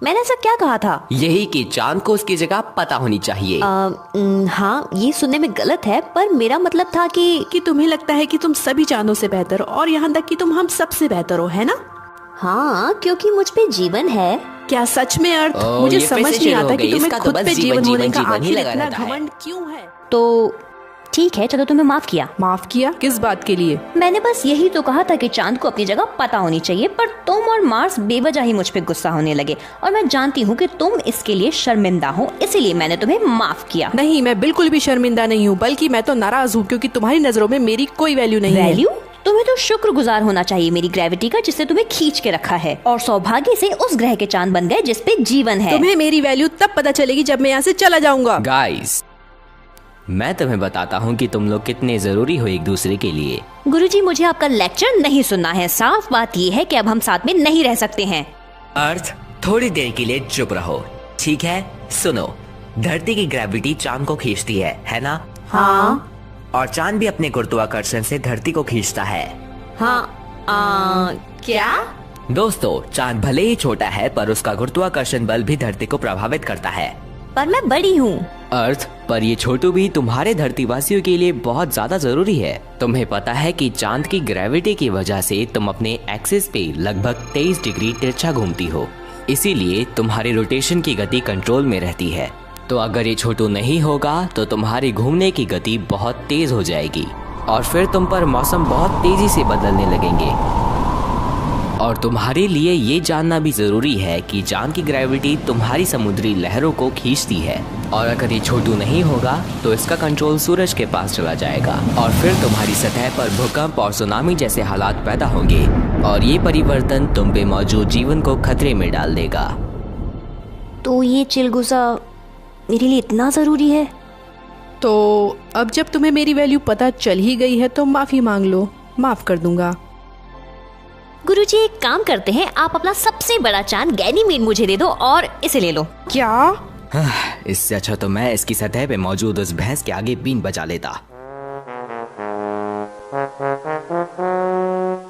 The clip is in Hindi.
मैंने ऐसा क्या कहा था? यही कि चांद को उसकी जगह पता होनी चाहिए। हाँ, ये सुनने में गलत है, पर मेरा मतलब था कि तुम्हें लगता है कि तुम सभी चांदों से बेहतर हो और यहाँ तक कि तुम हम सबसे बेहतर हो, है ना? हाँ, क्योंकि मुझ पे जीवन है। क्या सच में अर्थ? मुझे ये समझ फिर से नहीं शुरू हो आता गई। कि तुम्हें इसका तो खुद बस पे जीवन होने का जीवन ही आखिर लगा इतना रहता है। घमंड क्यों है? तो ठीक है, चलो तुम्हें माफ किया। माफ किया? किस बात के लिए? मैंने बस यही तो कहा था कि चांद को अपनी जगह पता होनी चाहिए, पर तुम और मार्स बेवजह ही मुझ पे गुस्सा होने लगे और मैं जानती हूँ कि तुम इसके लिए शर्मिंदा हो, इसीलिए मैंने तुम्हें माफ किया। नहीं, मैं बिल्कुल भी शर्मिंदा नहीं हूँ, बल्कि मैं तो नाराज हूँ क्योंकि तुम्हारी नजरों में मेरी कोई वैल्यू नहीं है। वैल्यू? तुम्हें तो शुक्रगुजार होना चाहिए मेरी ग्रेविटी का, जिससे तुम्हें खींच के रखा है और सौभाग्य से उस ग्रह के चांद बन गए जिस पे जीवन है। तुम्हें मेरी वैल्यू तब पता चलेगी जब मैं यहाँ से चला जाऊंगा। गाइस, मैं तुम्हें बताता हूँ कि तुम लोग कितने जरूरी हो एक दूसरे के लिए। गुरुजी, मुझे आपका लेक्चर नहीं सुनना है। साफ बात ये है कि अब हम साथ में नहीं रह सकते हैं। अर्थ, थोड़ी देर के लिए चुप रहो, ठीक है? सुनो, धरती की ग्रेविटी चांद को खींचती है ना? हाँ। और चांद भी अपने गुरुत्वाकर्षण से धरती को खींचता है। हाँ, क्या? दोस्तों, चांद भले ही छोटा है पर उसका गुरुत्वाकर्षण बल भी धरती को प्रभावित करता है। पर मैं बड़ी हूँ। अर्थ, पर ये छोटू भी तुम्हारे धरतीवासियों के लिए बहुत ज्यादा जरूरी है। तुम्हें पता है कि चांद की ग्रेविटी की वजह से तुम अपने एक्सिस पे लगभग 23 डिग्री तिरछा घूमती हो, इसीलिए तुम्हारे रोटेशन की गति कंट्रोल में रहती है। तो अगर ये छोटू नहीं होगा तो तुम्हारी घूमने की गति बहुत तेज हो जाएगी और फिर तुम पर मौसम बहुत तेजी से बदलने लगेंगे। और तुम्हारे लिए ये जानना भी जरूरी है कि चांद की ग्रेविटी तुम्हारी समुद्री लहरों को खींचती है, और अगर ये छोटू नहीं होगा तो इसका कंट्रोल सूरज के पास चला जाएगा और फिर तुम्हारी सतह पर भूकंप और सुनामी जैसे हालात पैदा होंगे और ये परिवर्तन तुम पे मौजूद जीवन को खतरे में डाल देगा। तो ये चिलगुजा मेरे लिए इतना जरूरी है? तो अब जब तुम्हें मेरी वैल्यू पता चल ही गई है तो माफी मांग लो, माफ कर दूंगा। गुरुजी, एक काम करते हैं, आप अपना सबसे बड़ा चांद गैनीमेड मुझे दे दो और इसे ले लो। क्या? इससे अच्छा तो मैं इसकी सतह पे मौजूद उस भैंस के आगे बीन बजा लेता।